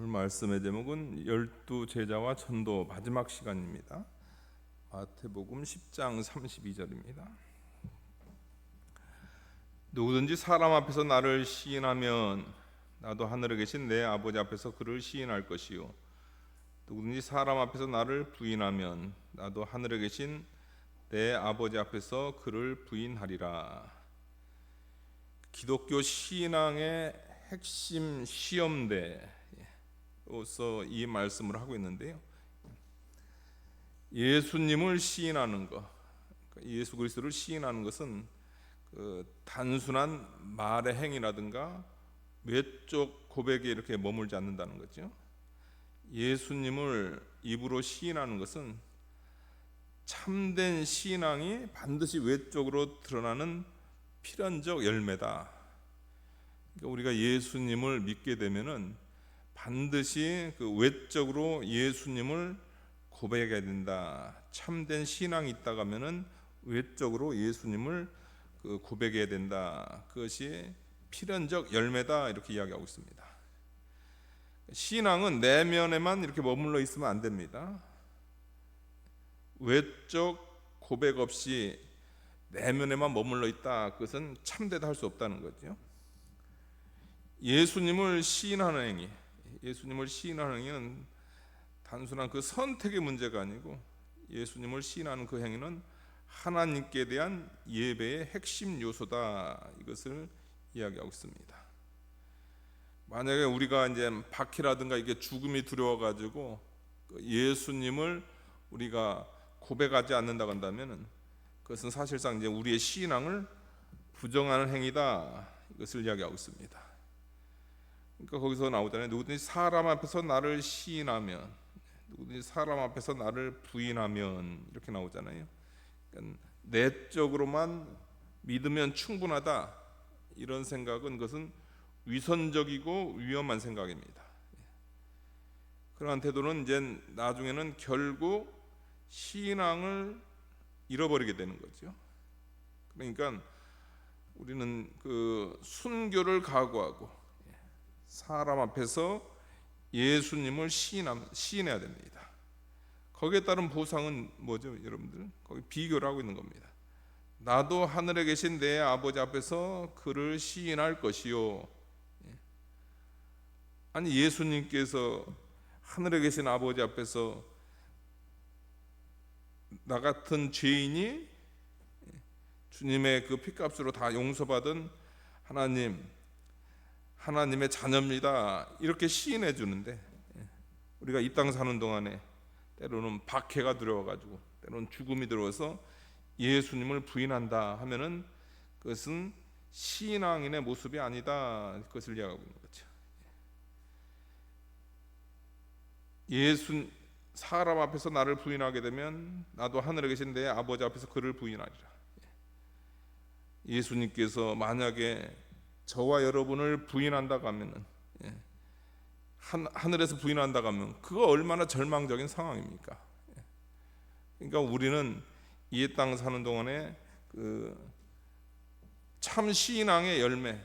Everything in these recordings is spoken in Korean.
오늘 말씀의 제목은 열두 제자와 전도 마지막 시간입니다. 마태복음 10장 32절입니다. 누구든지 사람 앞에서 나를 시인하면 나도 하늘에 계신 내 아버지 앞에서 그를 시인할 것이요 누구든지 사람 앞에서 나를 부인하면 나도 하늘에 계신 내 아버지 앞에서 그를 부인하리라. 기독교 신앙의 핵심 시험대로서 이 말씀을 하고 있는데요. 예수님을 시인하는 것, 예수 그리스도를 시인하는 것은 단순한 말의 행위라든가 외적 고백에 이렇게 머물지 않는다는 거죠. 예수님을 입으로 시인하는 것은 참된 신앙이 반드시 외적으로 드러나는 필연적 열매다. 그러니까 우리가 예수님을 믿게 되면은 반드시 그 외적으로 예수님을 고백해야 된다. 참된 신앙이 있다고 하면은 외적으로 예수님을 고백해야 된다. 그것이 필연적 열매다. 이렇게 이야기하고 있습니다. 신앙은 내면에만 이렇게 머물러 있으면 안 됩니다. 외적 고백 없이 내면에만 머물러 있다. 그것은 참되다 할 수 없다는 거죠. 예수님을 시인하는 행위, 예수님을 시인하는 행위는 단순한 그 선택의 문제가 아니고 예수님을 시인하는 그 행위는 하나님께 대한 예배의 핵심 요소다. 이것을 이야기하고 있습니다. 만약에 우리가 이제 박해라든가 이게 죽음이 두려워가지고 예수님을 우리가 고백하지 않는다고 한다면은 그것은 사실상 이제 우리의 신앙을 부정하는 행위다. 이것을 이야기하고 있습니다. 그러니까 거기서 나오잖아요. 누구든지 사람 앞에서 나를 시인하면, 누구든지 사람 앞에서 나를 부인하면, 이렇게 나오잖아요. 그러니까 내적으로만 믿으면 충분하다. 이런 생각은 그것은 위선적이고 위험한 생각입니다. 그러한 태도는 이제 나중에는 결국 신앙을 잃어버리게 되는 거죠. 그러니까 우리는 그 순교를 각오하고 사람 앞에서 예수님을 시인해야 됩니다. 거기에 따른 보상은 뭐죠, 여러분들? 거기 비교를 하고 있는 겁니다. 나도 하늘에 계신 내 아버지 앞에서 그를 시인할 것이요. 아니, 예수님께서 하늘에 계신 아버지 앞에서 나 같은 죄인이 주님의 그 피값으로 다 용서받은 하나님의 자녀입니다. 이렇게 시인해 주는데 우리가 이 땅 사는 동안에 때로는 박해가 두려워가지고 때로는 죽음이 들어와서 예수님을 부인한다 하면은 그것은 신앙인의 모습이 아니다. 그것을 이야기하고 있는 거죠. 사람 앞에서 나를 부인하게 되면 나도 하늘에 계신 내 아버지 앞에서 그를 부인하리라. 예수님께서 만약에 저와 여러분을 부인한다고 하면은 하늘에서 부인한다고 하면 그거 얼마나 절망적인 상황입니까? 그러니까 우리는 이 땅 사는 동안에 그 참 신앙의 열매,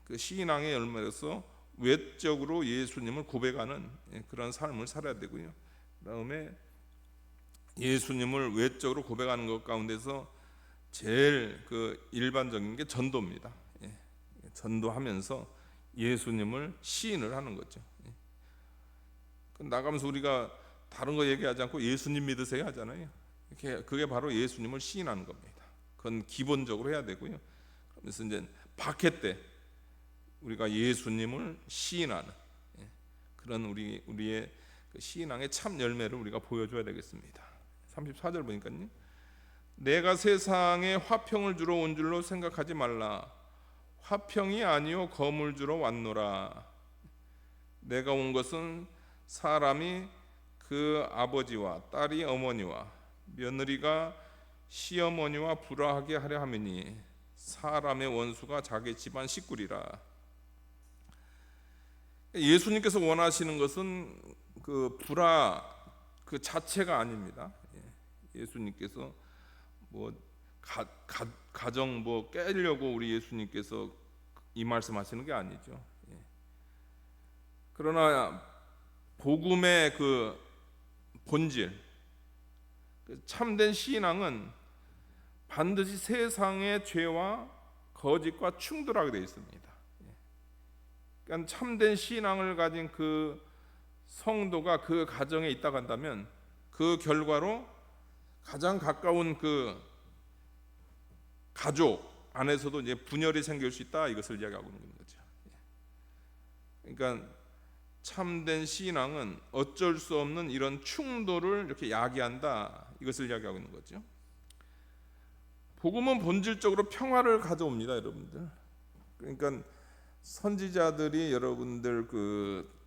그 신앙의 열매로서 외적으로 예수님을 고백하는 그런 삶을 살아야 되고요. 그다음에 예수님을 외적으로 고백하는 것 가운데서 제일 그 일반적인 게 전도입니다. 전도하면서 예수님을 시인을 하는 거죠. 나가면서 우리가 다른 거 얘기하지 않고 예수님 믿으세요 하잖아요. 그게 바로 예수님을 시인하는 겁니다. 그건 기본적으로 해야 되고요. 그러면서 이제 박해 때 우리가 예수님을 시인하는 그런 우리의 그 신앙의 참 열매를 우리가 보여줘야 되겠습니다. 34절 보니까요. 내가 세상에 화평을 주러 온 줄로 생각하지 말라. 화평이 아니요 검을 주러 왔노라. 내가 온 것은 사람이 그 아버지와 딸이 어머니와 며느리가 시어머니와 불화하게 하려 함이니 사람의 원수가 자기 집안 식구리라. 예수님께서 원하시는 것은 그 불화 그 자체가 아닙니다. 예수님께서 뭐 가정 뭐 깨려고 우리 예수님께서 이 말씀하시는 게 아니죠. 그러나 복음의 그 본질, 참된 신앙은 반드시 세상의 죄와 거짓과 충돌하게 되어 있습니다. 그러니까 참된 신앙을 가진 그 성도가 그 가정에 있다고 한다면 그 결과로 가장 가까운 그 가족 안에서도 이제 분열이 생길 수 있다, 이것을 이야기하고 있는 거죠. 그러니까 참된 신앙은 어쩔 수 없는 이런 충돌을 이렇게 야기한다, 이것을 이야기하고 있는 거죠. 복음은 본질적으로 평화를 가져옵니다, 여러분들. 그러니까 선지자들이 여러분들 그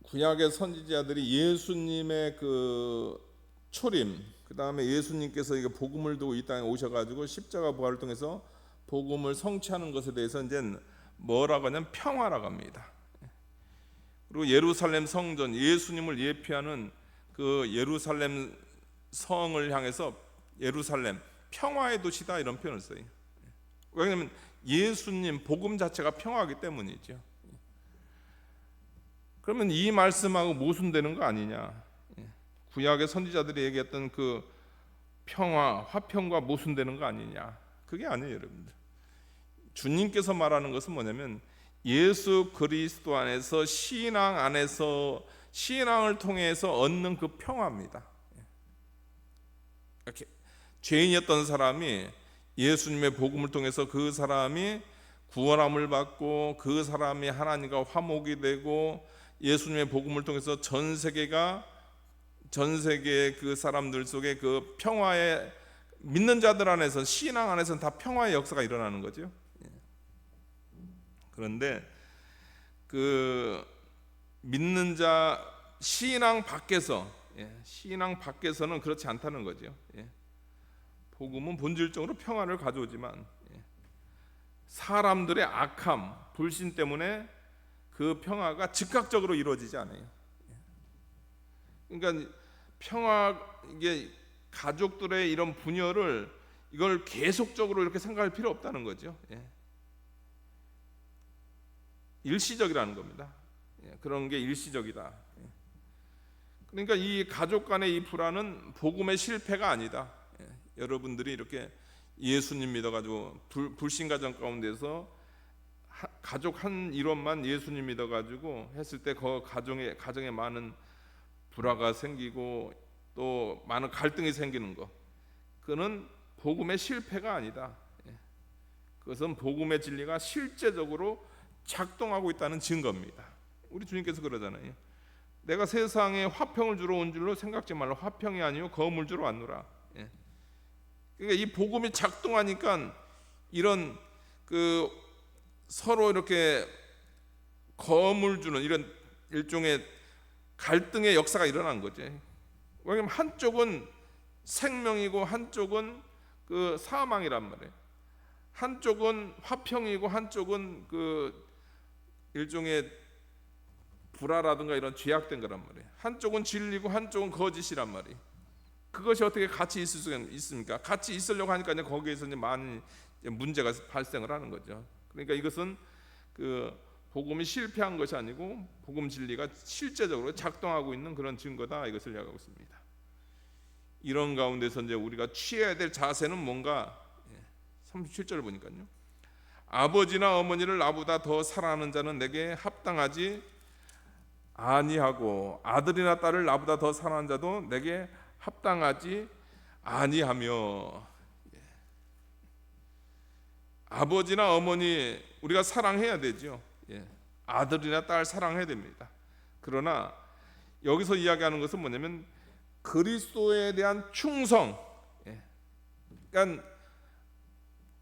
구약의 선지자들이 예수님의 그 초림, 그 다음에 예수님께서 이게 복음을 두고 이 땅에 오셔가지고 십자가 부활을 통해서 복음을 성취하는 것에 대해서 이제 뭐라고 하냐면 평화라고 합니다. 그리고 예루살렘 성전, 예수님을 예표하는 그 예루살렘 성을 향해서 예루살렘 평화의 도시다, 이런 표현을 써요. 왜냐하면 예수님 복음 자체가 평화이기 때문이죠. 그러면 이 말씀하고 모순되는 거 아니냐? 구약의 선지자들이 얘기했던 그 평화, 화평과 모순되는 거 아니냐? 그게 아니에요, 여러분들. 주님께서 말하는 것은 뭐냐면 예수 그리스도 안에서, 신앙 안에서, 신앙을 통해서 얻는 그 평화입니다. 이렇게 죄인이었던 사람이 예수님의 복음을 통해서 그 사람이 구원함을 받고 그 사람이 하나님과 화목이 되고 예수님의 복음을 통해서 전 세계의 그 사람들 속에 그 평화의, 믿는 자들 안에서, 신앙 안에서는 다 평화의 역사가 일어나는 거죠. 그런데 그 믿는 자 신앙 밖에서는 그렇지 않다는 거죠. 복음은 본질적으로 평화를 가져오지만 사람들의 악함, 불신 때문에 그 평화가 즉각적으로 이루어지지 않아요. 그러니까 평화, 이게 가족들의 이런 분열을 이걸 계속적으로 이렇게 생각할 필요 없다는 거죠. 일시적이라는 겁니다. 그런 게 일시적이다. 그러니까 이 가족 간의 이 불화는 복음의 실패가 아니다. 여러분들이 이렇게 예수님 믿어가지고 불신 가정 가운데서 가족 한 일원만 예수님 믿어가지고 했을 때 그 가정에 많은 불화가 생기고 또 많은 갈등이 생기는 것, 그는 복음의 실패가 아니다. 그것은 복음의 진리가 실제적으로 작동하고 있다는 증거입니다. 우리 주님께서 그러잖아요. 내가 세상에 화평을 주러 온 줄로 생각지 말라. 화평이 아니요 거음을 주러 왔노라. 그러니까 이 복음이 작동하니까 이런 그 서로 이렇게 거음을 주는 이런 일종의 갈등의 역사가 일어난 거죠. 왜냐하면 한쪽은 생명이고 한쪽은 그 사망이란 말이에요. 한쪽은 화평이고 한쪽은 그 일종의 불화라든가 이런 죄악된 거란 말이에요. 한쪽은 진리고 한쪽은 거짓이란 말이에요. 그것이 어떻게 같이 있을 수 있습니까? 같이 있으려고 하니까 이제 거기에서 이제 많은 문제가 발생을 하는 거죠. 그러니까 이것은 그 복음이 실패한 것이 아니고 복음 진리가 실제적으로 작동하고 있는 그런 증거다, 이것을 이야기하고 있습니다. 이런 가운데서 이제 우리가 취해야 될 자세는 뭔가, 37절을 보니까요. 아버지나 어머니를 나보다 더 사랑하는 자는 내게 합당하지 아니하고 아들이나 딸을 나보다 더 사랑하는 자도 내게 합당하지 아니하며. 아버지나 어머니 우리가 사랑해야 되죠. 아들이나 딸 사랑해야 됩니다. 그러나 여기서 이야기하는 것은 뭐냐면 그리스도에 대한 충성. 그러니까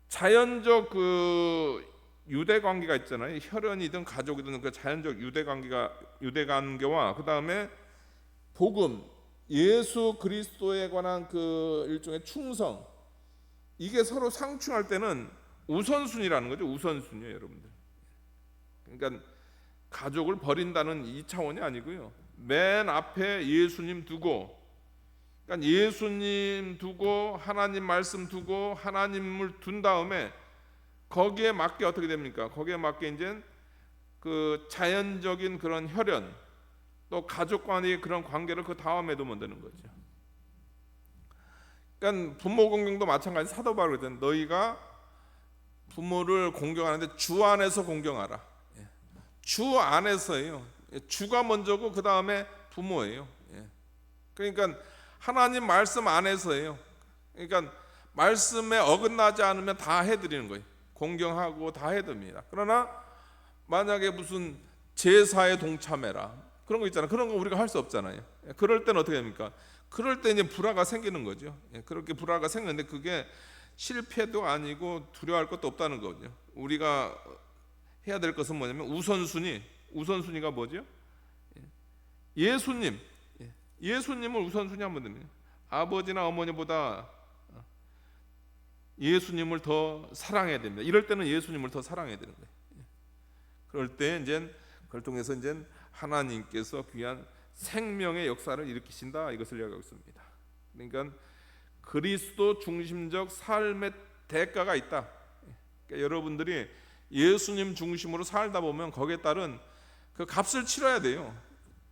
자연적 그 유대 관계가 있잖아요. 혈연이든 가족이든 그 자연적 유대 관계와 그 다음에 복음, 예수 그리스도에 관한 그 일종의 충성, 이게 서로 상충할 때는 우선순위라는 거죠. 우선순위예요, 여러분들. 그러니까 가족을 버린다는 이 차원이 아니고요. 맨 앞에 예수님 두고, 그러니까 예수님 두고 하나님 말씀 두고 하나님을 둔 다음에 거기에 맞게 어떻게 됩니까? 거기에 맞게 이제 그 자연적인 그런 혈연, 또 가족 간의 그런 관계를 그 다음에도 만드는 거죠. 그러니까 부모 공경도 마찬가지. 사도 바울이 그랬잖아요. 너희가 부모를 공경하는데 주 안에서 공경하라. 주 안에서예요. 주가 먼저고 그 다음에 부모예요. 그러니까 하나님 말씀 안에서예요. 그러니까 말씀에 어긋나지 않으면 다 해드리는 거예요. 공경하고 다 해드립니다. 그러나 만약에 무슨 제사에 동참해라 그런 거 있잖아요. 그런 거 우리가 할 수 없잖아요. 그럴 때는 어떻게 됩니까? 그럴 때 이제 불화가 생기는 거죠. 그렇게 불화가 생기는데 그게 실패도 아니고 두려워할 것도 없다는 거죠. 우리가 해야 될 것은 뭐냐면 우선순위가 뭐죠? 예수님을 우선순위 하면 됩니다. 아버지나 어머니보다 예수님을 더 사랑해야 됩니다. 이럴 때는 예수님을 더 사랑해야 되는 거예요. 그럴 때 이제 그걸 통해서 이제 하나님께서 귀한 생명의 역사를 일으키신다, 이것을 이야기하고 있습니다. 그러니까 그리스도 중심적 삶의 대가가 있다. 그러니까 여러분들이 예수님 중심으로 살다 보면 거기에 따른 그 값을 치러야 돼요.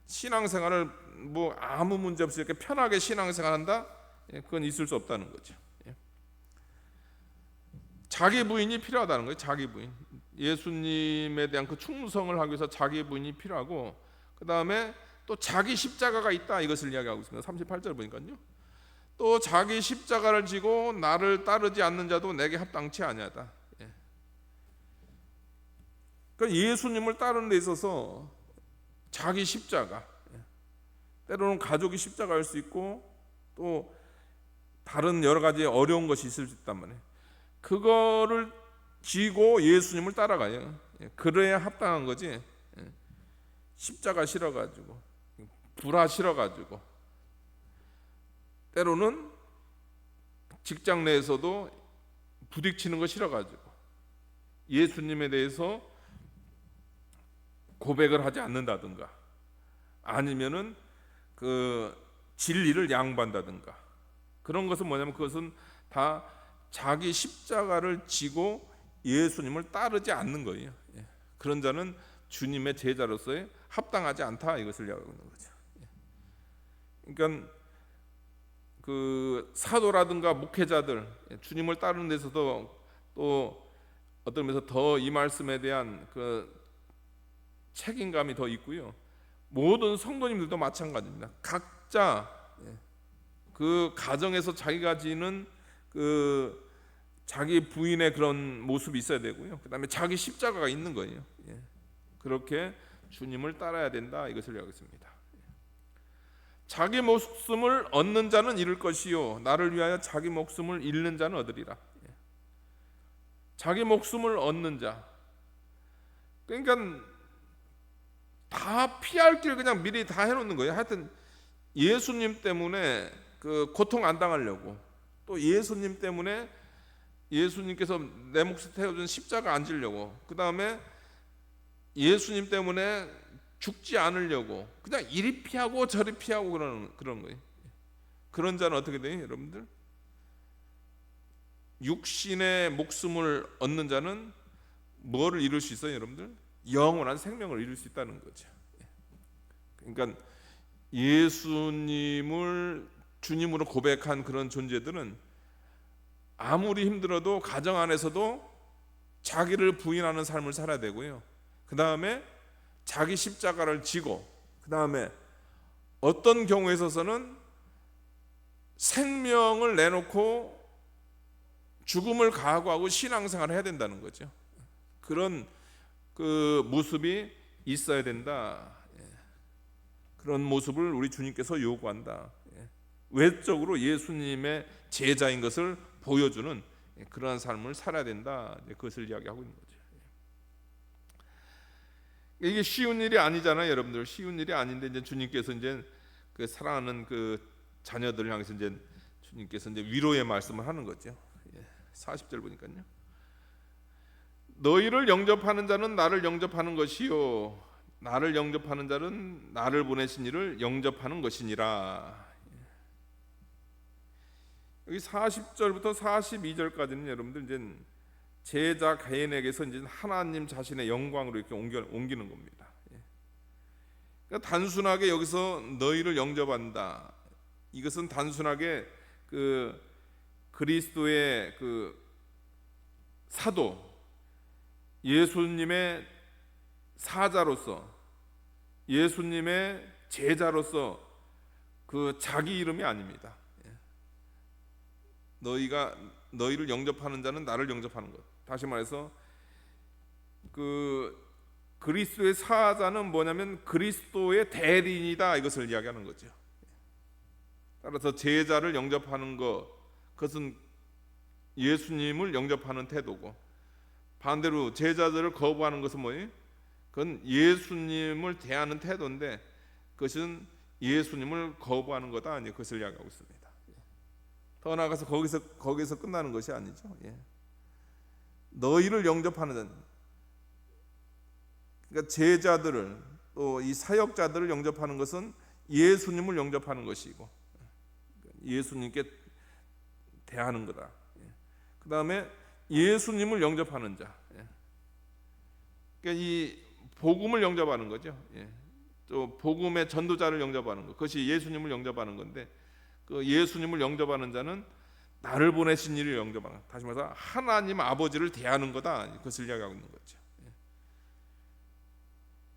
신앙생활을 뭐 아무 문제 없이 이렇게 편하게 신앙생활한다? 그건 있을 수 없다는 거죠. 자기 부인이 필요하다는 거예요. 자기 부인. 예수님에 대한 그 충성을 하기 위해서 자기 부인이 필요하고, 그 다음에 또 자기 십자가가 있다, 이것을 이야기하고 있습니다. 38절 보니까요. 또 자기 십자가를 지고 나를 따르지 않는 자도 내게 합당치 아니하다. 그러니까 예수님을 따르는 데 있어서 자기 십자가, 때로는 가족이 십자가일 수 있고 또 다른 여러 가지 어려운 것이 있을 수 있단 말이에요. 그거를 지고 예수님을 따라가요. 그래야 합당한 거지. 십자가 실어가지고 불화 실어가지고 때로는 직장 내에서도 부딪히는 거 싫어가지고 예수님에 대해서 고백을 하지 않는다든가, 아니면은 그 진리를 양보한다든가, 그런 것은 뭐냐면 그것은 다 자기 십자가를 지고 예수님을 따르지 않는 거예요. 그런 자는 주님의 제자로서의 합당하지 않다, 이것을 이야기하고 있는 거죠. 그러니까 그 사도라든가 목회자들, 주님을 따르는 데서도 또 어떤 면에서 더 이 말씀에 대한 그 책임감이 더 있고요. 모든 성도님들도 마찬가지입니다. 각자 그 가정에서 자기가 지는 그 자기 부인의 그런 모습이 있어야 되고요. 그다음에 자기 십자가가 있는 거예요. 그렇게 주님을 따라야 된다, 이것을 이야기했습니다. 자기 목숨을 얻는 자는 잃을 것이요 나를 위하여 자기 목숨을 잃는 자는 얻으리라. 자기 목숨을 얻는 자, 그러니까 다 피할 길 그냥 미리 다 해놓는 거예요. 하여튼 예수님 때문에 그 고통 안 당하려고, 또 예수님 때문에 예수님께서 내 몫을 태워준 십자가 안 지려고, 그 다음에 예수님 때문에 죽지 않으려고 그냥 이리 피하고 저리 피하고 그러는 거예요. 그런 자는 어떻게 돼요, 여러분들? 육신의 목숨을 얻는 자는 뭐를 이룰 수 있어요, 여러분들? 영원한 생명을 이룰 수 있다는 거죠. 그러니까 예수님을 주님으로 고백한 그런 존재들은 아무리 힘들어도 가정 안에서도 자기를 부인하는 삶을 살아야 되고요. 그 다음에 자기 십자가를 지고, 그 다음에 어떤 경우에 있어서는 생명을 내놓고 죽음을 각오하고 신앙생활을 해야 된다는 거죠. 그런 그 모습이 있어야 된다. 그런 모습을 우리 주님께서 요구한다. 외적으로 예수님의 제자인 것을 보여주는 그러한 삶을 살아야 된다. 그것을 이야기하고 있는 거죠. 이게 쉬운 일이 아니잖아요, 여러분들. 쉬운 일이 아닌데 이제 주님께서 이제 그 사랑하는 그 자녀들을 향해서 이제 주님께서 이제 위로의 말씀을 하는 거죠. 40절 보니까요. 너희를 영접하는 자는 나를 영접하는 것이요 나를 영접하는 자는 나를 보내신 이를 영접하는 것이니라. 여기 40절부터 42절까지는 여러분들 이제 제자 가인에게서 이제 하나님 자신의 영광으로 이렇게 옮기는 겁니다. 그러니까 단순하게 여기서 너희를 영접한다. 이것은 단순하게 그 그리스도의 그 사도, 예수님의 사자로서, 예수님의 제자로서 그 자기 이름이 아닙니다. 너희를 영접하는 자는 나를 영접하는 것. 다시 말해서 그 그리스도의 사자는 뭐냐면 그리스도의 대리인이다, 이것을 이야기하는 거죠. 따라서 제자를 영접하는 것, 그것은 예수님을 영접하는 태도고, 반대로 제자들을 거부하는 것은 뭐예요? 그건 예수님을 대하는 태도인데 그것은 예수님을 거부하는 거다, 아니 그것을 이야기하고 있습니다. 더 나아가서 거기서 끝나는 것이 아니죠. 너희를 영접하는 자, 그러니까 제자들을, 또 이 사역자들을 영접하는 것은 예수님을 영접하는 것이고 예수님께 대하는 거다. 그 다음에 예수님을 영접하는 자, 그러니까 이 복음을 영접하는 거죠. 또 복음의 전도자를 영접하는 것, 그것이 예수님을 영접하는 건데, 그 예수님을 영접하는 자는 나를 보내신 이를 영접하는, 다시 말해서 하나님 아버지를 대하는 거다, 그것을 이야기하고 있는 거죠.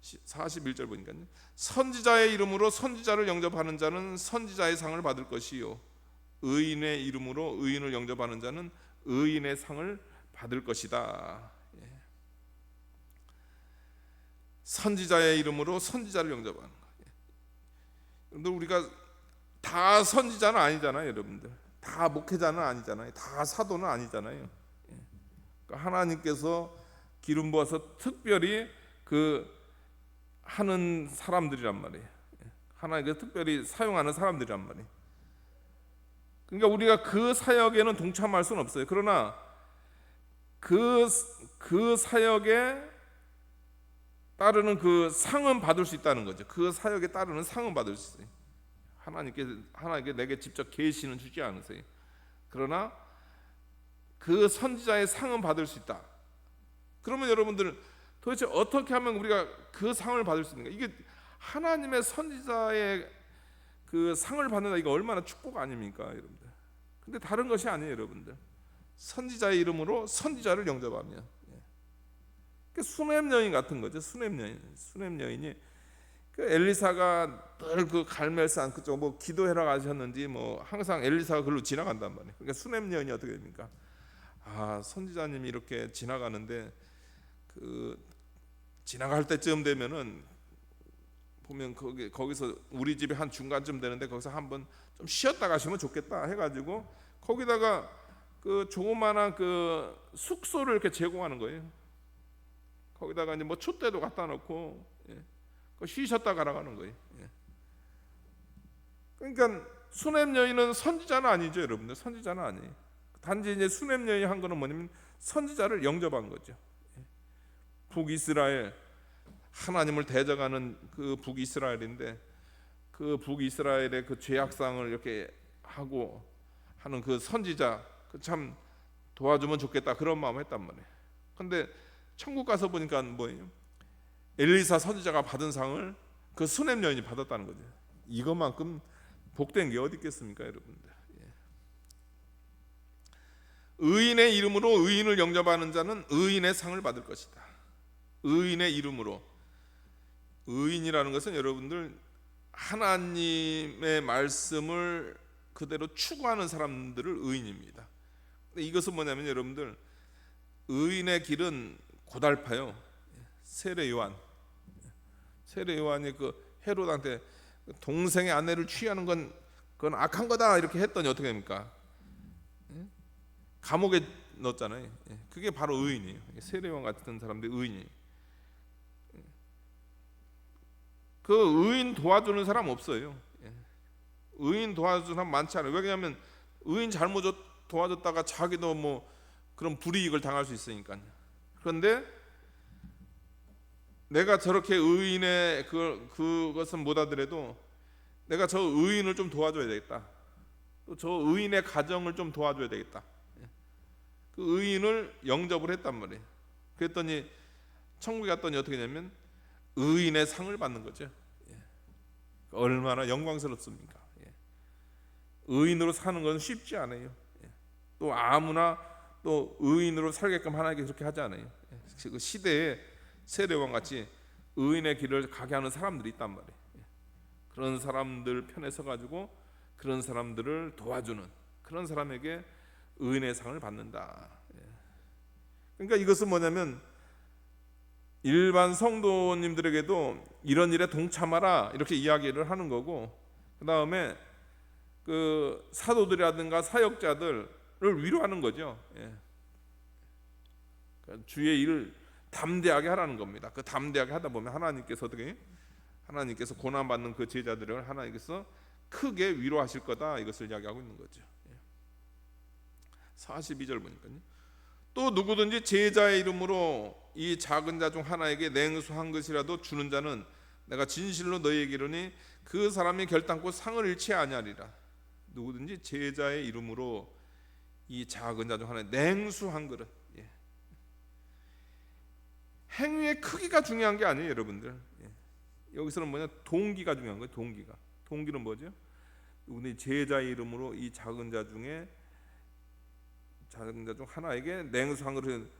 41절 보니까요, 선지자의 이름으로 선지자를 영접하는 자는 선지자의 상을 받을 것이요, 의인의 이름으로 의인을 영접하는 자는 의인의 상을 받을 것이다. 선지자의 이름으로 선지자를 영접하는 거예요. 여러분들, 우리가 다 선지자는 아니잖아요. 여러분들 다 목회자는 아니잖아요. 다 사도는 아니잖아요. 그러니까 하나님께서 기름 부어서 특별히 그 하는 사람들이란 말이에요. 하나님께서 특별히 사용하는 사람들이란 말이에요. 그러니까 우리가 그 사역에는 동참할 수는 없어요. 그러나 그 사역에 따르는 그 상은 받을 수 있다는 거죠. 그 사역에 따르는 상은 받을 수 있어요. 하나님께 내게 직접 계시는 주지 않으세요. 그러나 그 선지자의 상은 받을 수 있다. 그러면 여러분들, 도대체 어떻게 하면 우리가 그 상을 받을 수 있는가? 이게 하나님의 선지자의 그 상을 받는다, 이거 얼마나 축복 아닙니까, 여러분들? 근데 다른 것이 아니에요, 여러분들. 선지자의 이름으로 선지자를 영접하면, 수냄 여인 같은 거죠. 수냄 여인이 그 엘리사가 늘 그 갈멜산 그쪽 뭐 기도해라 하셨는지 뭐 항상 엘리사가 그걸로 지나간단 말이에요. 그러니까 수냄 여인이 어떻게 됩니까? 선지자님이 이렇게 지나가는데 그 지나갈 때쯤 되면은 보면 거기서 우리 집이 한 중간쯤 되는데 거기서 한번 좀 쉬었다 가시면 좋겠다 해가지고 거기다가 그 조그마한 그 숙소를 이렇게 제공하는 거예요. 거기다가 이제 뭐 촛대도 갖다 놓고 쉬셨다 가라가는 거예요. 그러니까 수냄 여인은 선지자는 아니죠, 여러분들. 선지자는 아니에요. 단지 이제 수냄 여인이 한 거는 뭐냐면 선지자를 영접한 거죠. 북이스라엘, 하나님을 대적하는 그 북이스라엘인데 그 북이스라엘의 그 죄악상을 이렇게 하고 하는 그 선지자, 그 참 도와주면 좋겠다, 그런 마음을 했단 말이에요. 근데 천국 가서 보니까 뭐예요? 엘리사 선지자가 받은 상을 그 수냄 여인이 받았다는 거죠. 이것만큼 복된 게 어디 있겠습니까, 여러분들? 의인의 이름으로 의인을 영접하는 자는 의인의 상을 받을 것이다. 의인의 이름으로, 의인이라는 것은 여러분들 하나님의 말씀을 그대로 추구하는 사람들을 의인입니다. 근데 이것은 뭐냐면 여러분들, 의인의 길은 고달파요. 세례 요한이 그 헤롯한테 동생의 아내를 취하는 건 그건 악한 거다 이렇게 했더니 어떻게 됩니까? 감옥에 넣었잖아요. 그게 바로 의인이에요. 세례 요한 같은 사람들이 의인이에요. 그 의인 도와주는 사람 없어요. 의인 도와주는 사람 많지 않아요. 왜냐하면 의인 잘못 도와줬다가 자기도 뭐 그런 불이익을 당할 수 있으니까요. 그런데 내가 저렇게 의인의 그것은 못하더라도 내가 저 의인을 좀 도와줘야 되겠다. 또 저 의인의 가정을 좀 도와줘야 되겠다. 그 의인을 영접을 했단 말이에요. 그랬더니 천국에 갔더니 어떻게 되냐면 의인의 상을 받는 거죠. 얼마나 영광스럽습니까? 의인으로 사는 건 쉽지 않아요. 또 아무나 또 의인으로 살게끔 하나님께 그렇게 하지 않아요. 그 시대에 세례왕 같이 의인의 길을 가게 하는 사람들이 있단 말이에요. 그런 사람들 편에 서 가지고 그런 사람들을 도와주는 그런 사람에게 의인의 상을 받는다. 그러니까 이것은 뭐냐면 일반 성도님들에게도 이런 일에 동참하라 이렇게 이야기를 하는 거고, 그 다음에 그 사도들이라든가 사역자들을 위로하는 거죠. 그러니까 주의 일을 담대하게 하라는 겁니다. 그 담대하게 하다 보면 하나님께서 어떻게 하나님께서 고난받는 그 제자들을 하나님께서 크게 위로하실 거다, 이것을 이야기하고 있는 거죠. 42절 보니까요. 또 누구든지 제자의 이름으로 이 작은 자 중 하나에게 냉수 한 것이라도 주는 자는 내가 진실로 너희에게 이르니 그 사람이 결단코 상을 잃지 아니하리라. 누구든지 제자의 이름으로 이 작은 자 중 하나에 냉수 한 그릇. 행위의 크기가 중요한 게 아니에요, 여러분들. 여기서는 뭐냐, 동기가 중요한 거예요. 동기는 뭐죠? 누구든지 제자의 이름으로 이 작은 자 중 하나에게 냉수 한 그릇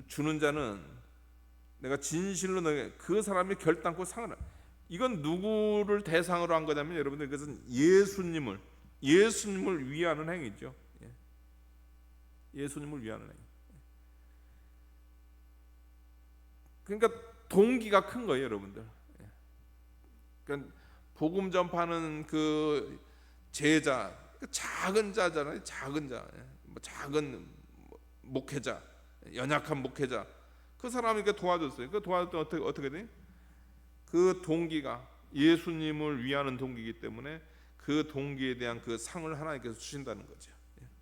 주는 자는 내가 진실로 너에게 그 사람이 결단코 상을. 이건 누구를 대상으로 한 거냐면 여러분들, 이것은 예수님을 위하는 행위죠. 예수님을 위하는 행위. 그러니까 동기가 큰 거예요, 여러분들. 그러니까 복음 전파하는 그 제자, 작은 자잖아요. 작은 자, 작은 목회자, 연약한 목회자, 그 사람이 이렇게 도와줬어요. 그 도와줬더니 어떻게 돼? 그 동기가 예수님을 위하는 동기이기 때문에 그 동기에 대한 그 상을 하나님께서 주신다는 거죠.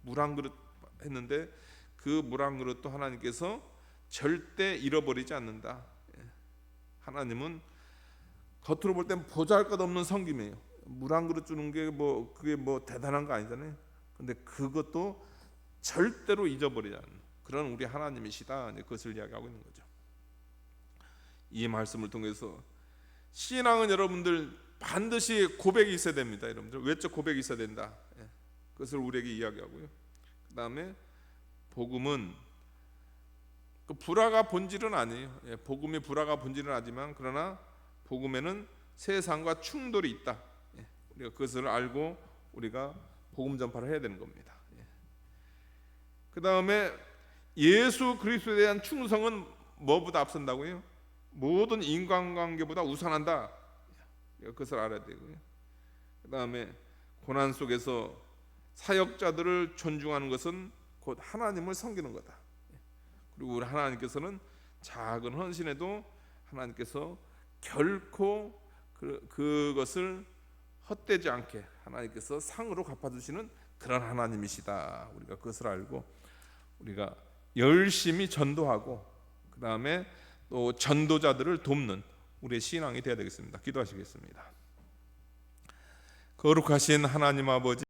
물 한 그릇 했는데 그 물 한 그릇도 하나님께서 절대 잃어버리지 않는다. 하나님은 겉으로 볼 땐 보잘것없는 섬김이에요. 물 한 그릇 주는 게 그게 대단한 거 아니잖아요. 근데 그것도 절대로 잊어버리지 않는 그런 우리 하나님이시다. 그것을 이야기하고 있는 거죠. 이 말씀을 통해서 신앙은 여러분들 반드시 고백이 있어야 됩니다. 여러분들 외적 고백이 있어야 된다. 그것을 우리에게 이야기하고요. 그 다음에 복음은 그 불화가 본질은 아니에요. 복음이 불화가 본질은 아니지만 그러나 복음에는 세상과 충돌이 있다. 우리가 그것을 알고 우리가 복음 전파를 해야 되는 겁니다. 그 다음에 예수 그리스도에 대한 충성은 뭐보다 앞선다고요? 모든 인간관계보다 우선한다. 그것을 알아야 되고요. 그 다음에 고난 속에서 사역자들을 존중하는 것은 곧 하나님을 섬기는 거다. 그리고 우리 하나님께서는 작은 헌신에도 하나님께서 결코 그것을 헛되지 않게 하나님께서 상으로 갚아주시는 그런 하나님이시다. 우리가 그것을 알고 우리가 열심히 전도하고 그 다음에 또 전도자들을 돕는 우리의 신앙이 되어야 되겠습니다. 기도하시겠습니다. 거룩하신 하나님 아버지,